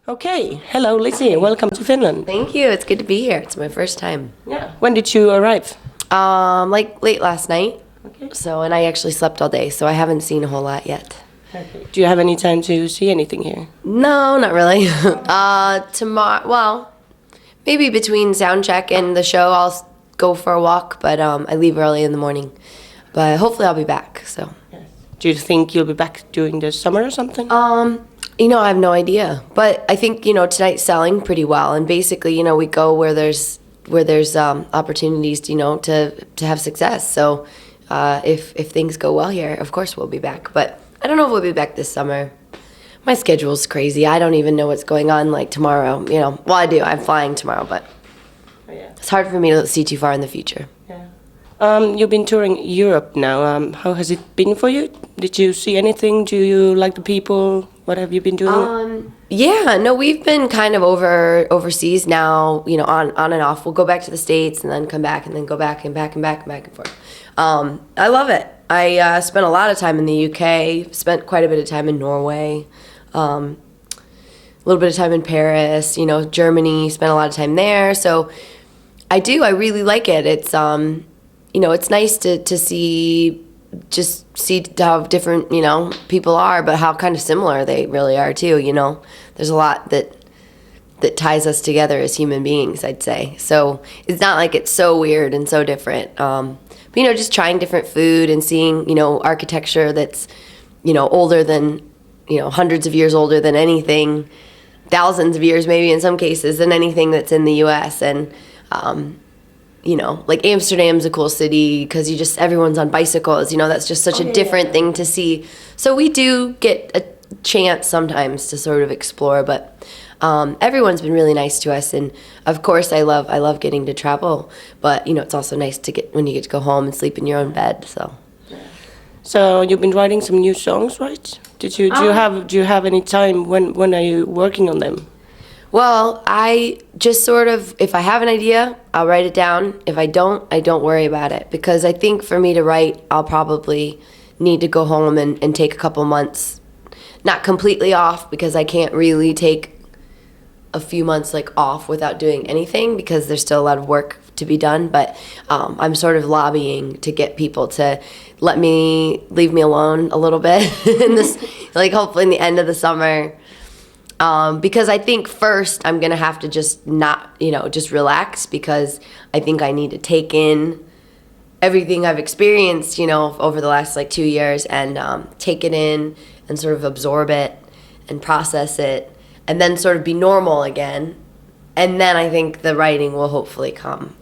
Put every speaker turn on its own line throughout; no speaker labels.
Okay, hello Lissie, welcome to Finland.
Thank you. It's good to be here. It's my first time.
Yeah. When did you arrive?
Like late last night.
Okay.
So, and I actually slept all day, so I haven't seen a whole lot yet.
Okay. Do you have any time to see anything here?
No, not really. Tomorrow, well, maybe between sound check and the show, I'll go for a walk, but I leave early in the morning. But hopefully I'll be back, so.
Yes. Do you think you'll be back during the summer or something?
I have no idea. But I think, tonight's selling pretty well. And basically, we go where there's opportunities, to have success. So if things go well here, of course we'll be back. But I don't know if we'll be back this summer. My schedule's crazy. I don't even know what's going on like tomorrow, Well, I do. I'm flying tomorrow, but it's hard for me to see too far in the future.
Yeah. You've been touring Europe now. How has it been for you? Did you see anything? Do you like the people? What have you been doing?
We've been kind of overseas now, on and off. We'll go back to the States and then come back and then go back and back and back and back and forth. I love it. I spent a lot of time in the UK, spent quite a bit of time in Norway, a little bit of time in Paris, Germany, spent a lot of time there. So I really like it. It's, it's nice to see how different, people are, but how kind of similar they really are too, There's a lot that ties us together as human beings, I'd say. So it's not like it's so weird and so different. But, just trying different food and seeing, architecture that's, older than, hundreds of years older than anything, thousands of years maybe in some cases, than anything that's in the U.S. And, like Amsterdam's a cool city because everyone's on bicycles, that's just such a different thing to see. So we do get a chance sometimes to sort of explore, but everyone's been really nice to us. And of course I love getting to travel, but it's also nice when you get to go home and sleep in your own bed.
So you've been writing some new songs, right? Do you have any time? When are you working on them?
Well, I just sort of, if I have an idea, I'll write it down. If I don't worry about it. Because I think for me to write, I'll probably need to go home and take a couple months, not completely off, because I can't really take a few months off without doing anything, because there's still a lot of work to be done. But I'm sort of lobbying to get people to leave me alone a little bit in this, hopefully in the end of the summer. Because I think first I'm going to have to just just relax, because I think I need to take in everything I've experienced, over the last 2 years, and take it in and sort of absorb it and process it, and then sort of be normal again. And then I think the writing will hopefully come.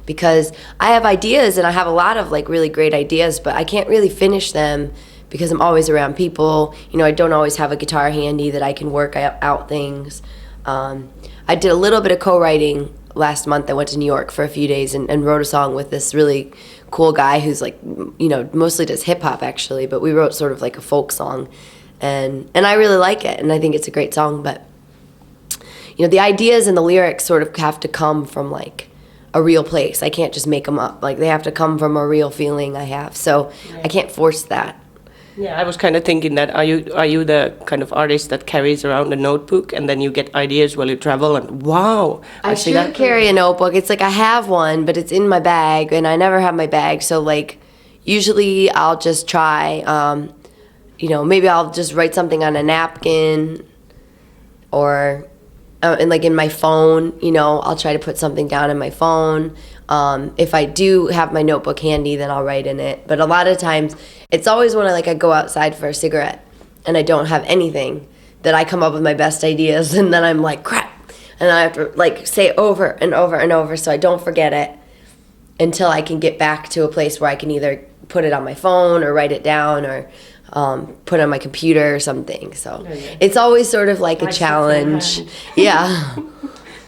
Because I have ideas, and I have a lot of really great ideas, but I can't really finish them because I'm always around people. I don't always have a guitar handy that I can work out things. I did a little bit of co-writing last month. I went to New York for a few days and wrote a song with this really cool guy who's mostly does hip hop actually, but we wrote sort of a folk song, and I really like it, and I think it's a great song. But the ideas and the lyrics sort of have to come from a real place. I can't just make them up. They have to come from a real feeling I have. So I can't force that.
Yeah, I was kind of thinking that are you the kind of artist that carries around a notebook and then you get ideas while you travel, and wow,
I should carry a notebook. It's I have one, but it's in my bag, and I never have my bag. So usually I'll just try, maybe I'll just write something on a napkin, or in my phone, I'll try to put something down in my phone. If I do have my notebook handy, then I'll write in it. But a lot of times, it's always when I go outside for a cigarette and I don't have anything that I come up with my best ideas, and then I'm crap. And I have to say it over and over and over so I don't forget it until I can get back to a place where I can either put it on my phone or write it down, or put it on my computer or something. So it's always sort of a challenge. Yeah.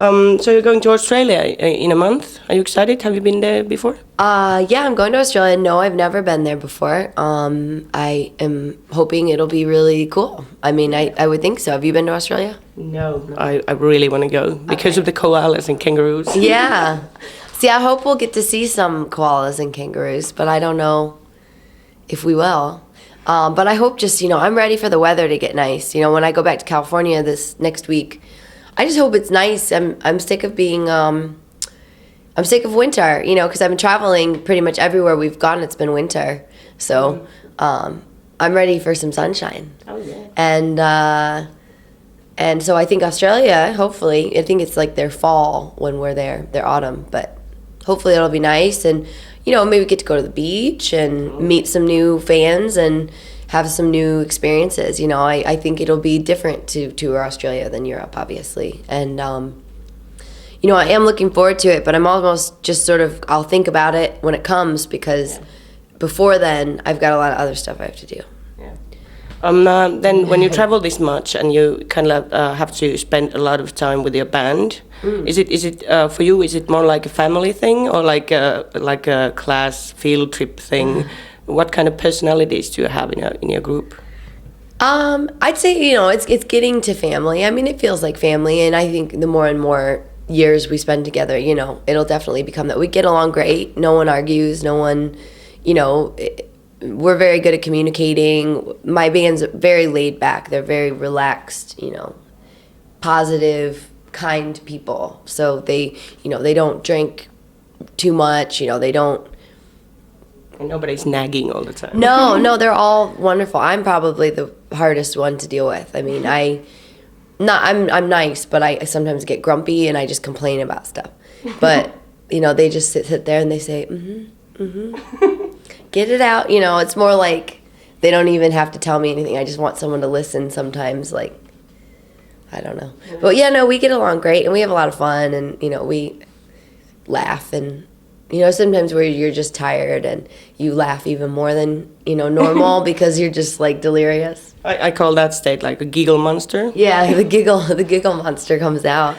So you're going to Australia in a month. Are you excited? Have you been there before?
Yeah, I'm going to Australia. No, I've never been there before. I am hoping it'll be really cool. I mean, I would think so. Have you been to Australia?
No. I really want to go because of the koalas and kangaroos.
Yeah. See, I hope we'll get to see some koalas and kangaroos, but I don't know if we will. But I hope just, I'm ready for the weather to get nice. When I go back to California this next week, I just hope it's nice. I'm sick of being, I'm sick of winter, because I've been traveling pretty much everywhere we've gone. It's been winter. So I'm ready for some sunshine.
Oh, yeah.
And so I think Australia, hopefully, I think it's like their fall when we're there, their autumn, but hopefully it'll be nice and, maybe get to go to the beach and meet some new fans and have some new experiences. I think it'll be different to tour Australia than Europe, obviously. And, I am looking forward to it, but I'm almost just I'll think about it when it comes because before then, I've got a lot of other stuff I have to do.
Then when you travel this much and you kind of have to spend a lot of time with your band, is it for you? Is it more like a family thing or like a class field trip thing? What kind of personalities do you have in your group?
I'd say it's getting to family. I mean, it feels like family, and I think the more and more years we spend together, it'll definitely become that. We get along great. No one argues. No one, we're very good at communicating. My band's very laid back. They're very relaxed, positive, kind people. So they don't drink too much. They don't.
And nobody's nagging all the time.
No, they're all wonderful. I'm probably the hardest one to deal with. I mean, I'm nice, but I sometimes get grumpy and I just complain about stuff. But they just sit there and they say, get it out. It's more like they don't even have to tell me anything. I just want someone to listen sometimes, like, I don't know. But we get along great and we have a lot of fun and, we laugh and, sometimes where you're just tired and you laugh even more than, normal because you're just like delirious.
I call that state like a giggle monster.
Yeah, the giggle monster comes out.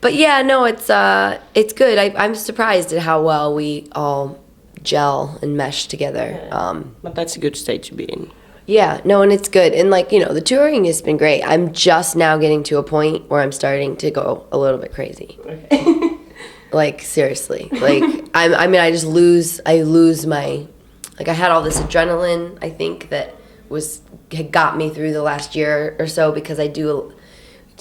But it's good. I'm surprised at how well we all gel and mesh together.
But that's a good state to be in.
Yeah, and it's good. And the touring has been great. I'm just now getting to a point where I'm starting to go a little bit crazy. Okay. Like seriously. Like I just lose my, I had all this adrenaline, I think that had got me through the last year or so because I do,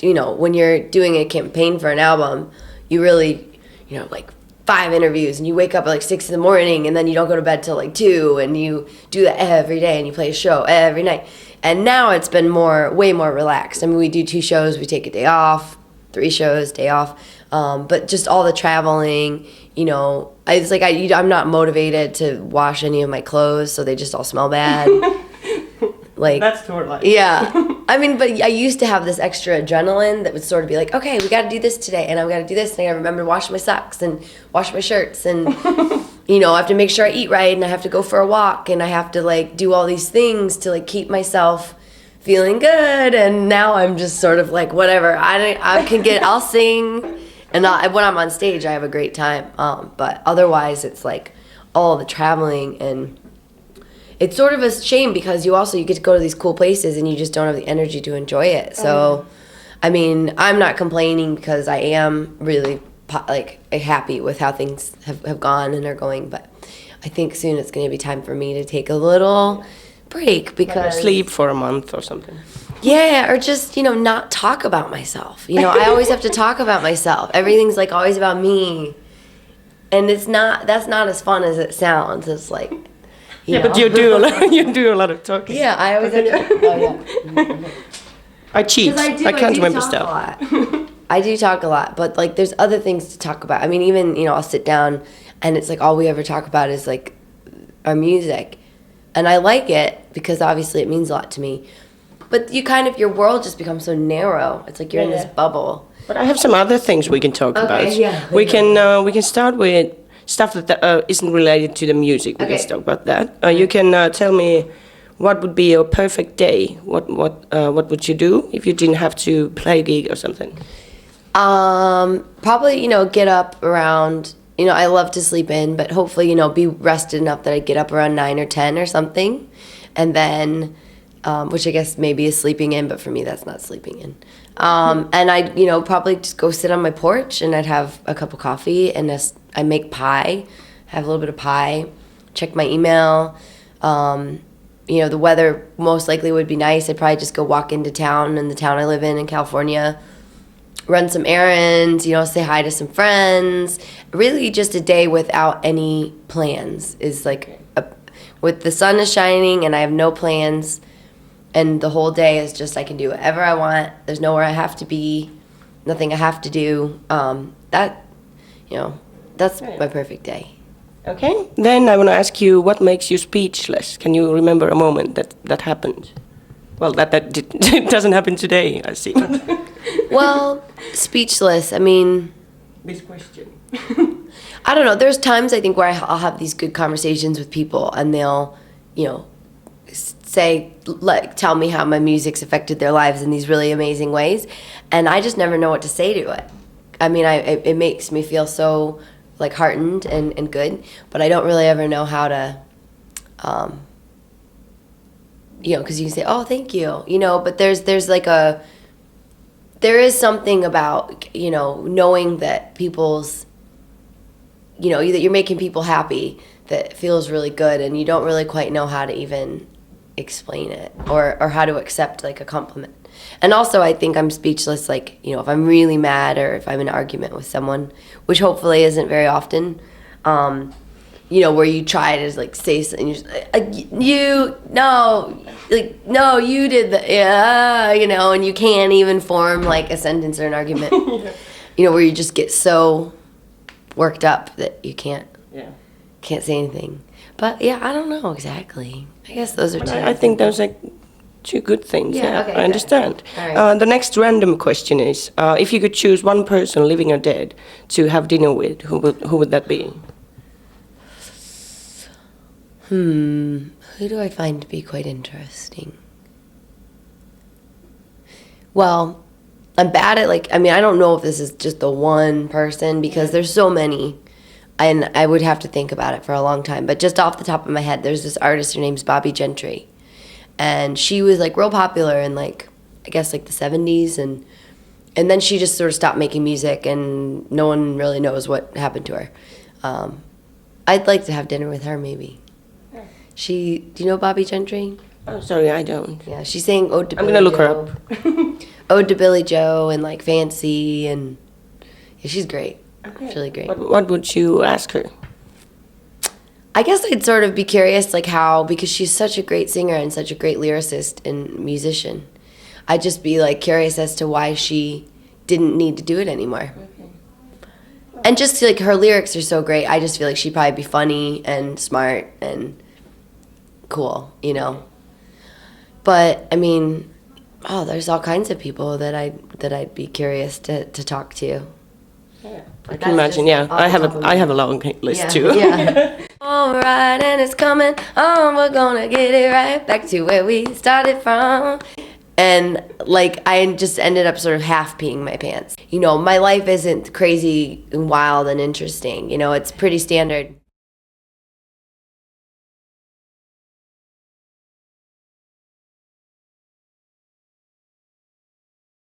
when you're doing a campaign for an album, you really, like 5 interviews and you wake up at like 6 a.m. and then you don't go to bed till like 2 and you do that every day and you play a show every night. And now it's been way more relaxed. I mean, we do 2 shows, we take a day off, 3 shows, day off. But just all the traveling, it's like I'm not motivated to wash any of my clothes, so they just all smell bad. Like
that's tour life.
Yeah. I mean, but I used to have this extra adrenaline that would sort of be like, okay, we got to do this today, and I've got to do this, and I got to remember to wash my socks and wash my shirts, and I have to make sure I eat right, and I have to go for a walk, and I have to like do all these things to like keep myself feeling good. And now I'm just sort of like whatever. I'll sing, and when I'm on stage, I have a great time. But otherwise, it's like all the traveling and. It's sort of a shame because you get to go to these cool places and you just don't have the energy to enjoy it. So, I mean, I'm not complaining because I am really happy with how things have gone and are going. But I think soon it's going to be time for me to take a little break because
sleep for a month or something.
Yeah, or just not talk about myself. I always have to talk about myself. Everything's like always about me, and that's not as fun as it sounds. It's like.
But you do a lot of talking.
Yeah, I always have to. Oh, yeah.
I cheat. I can't remember stuff.
I do talk a lot, but like there's other things to talk about. I mean, even I'll sit down and it's like all we ever talk about is like our music, and I like it because obviously it means a lot to me. But your world just becomes so narrow. It's like you're in this bubble.
But I have some other things we can talk about.
Yeah.
We can start with stuff that isn't related to the music. We can talk about that. You can tell me what would be your perfect day. What would you do if you didn't have to play a gig or something?
Probably get up around. I love to sleep in, but hopefully be rested enough that I get up around 9 or 10 or something, and then which I guess maybe is sleeping in, but for me that's not sleeping in. And I'd probably just go sit on my porch and I'd have a cup of coffee and I make pie, have a little bit of pie, check my email, You know, the weather most likely would be nice. I'd probably just go walk into town in the town I live in California, run some errands, you know, say hi to some friends. Really just a day without any plans is like, with the sun is shining and I have no plans, and the whole day is just I can do whatever I want. There's nowhere I have to be, nothing I have to do. That, you know, that's my perfect day.
Okay. Then I want to ask you, what makes you speechless? Can you remember a moment that happened? Well, it doesn't happen today, I see.
Well, speechless. I mean,
This question.
I don't know. There's times I think where I'll have these good conversations with people, and they'll, you know, say, like, tell me how my music's affected their lives in these really amazing ways, and I just never know what to say to it. I mean, it makes me feel so like heartened and good, but I don't really ever know how to, you know, because you can say, oh, thank you, you know, but there's like there is something about, you know, knowing that people's, you know, that you're making people happy that feels really good, and you don't really quite know how to even explain it or how to accept like a compliment. And also I think I'm speechless, like, you know, if I'm really mad or if I'm in an argument with someone, which hopefully isn't very often, you know, where you try to like say something, you're just like, no, you did that, yeah, you know, and you can't even form like a sentence or an argument, you know, where you just get so worked up that you can't say anything. But yeah, I don't know exactly. I guess those are two.
I think those are two good things. Yeah,
okay,
I understand.
All right.
The next random question is, if you could choose one person, living or dead, to have dinner with, who would that be?
Who do I find to be quite interesting? Well, I'm bad at like, I mean, I don't know if this is just the one person because there's so many, and I would have to think about it for a long time. But just off the top of my head, there's this artist, her name's Bobby Gentry. And she was like real popular in like, I guess like the 70s, and then she just sort of stopped making music, and no one really knows what happened to her. I'd like to have dinner with her maybe. Do you know Bobby Gentry?
Oh, sorry, I don't.
Yeah, she sang Ode to
I'm
Billy
gonna look her
Joe.
up.
Ode to Billy Joe and like Fancy, and yeah, she's great. She's really great.
What would you ask her?
I guess I'd sort of be curious, like how, because she's such a great singer and such a great lyricist and musician, I'd just be like curious as to why she didn't need to do it anymore. And just like her lyrics are so great, I just feel like she'd probably be funny and smart and cool, you know. But I mean, there's all kinds of people that I'd be curious to talk to.
Yeah, I can imagine. Yeah, I have a long list too.
Yeah. All right, and it's coming on. We're gonna get it right back to where we started from. And like I just ended up sort of half peeing my pants. You know, my life isn't crazy and wild and interesting. You know, it's pretty standard.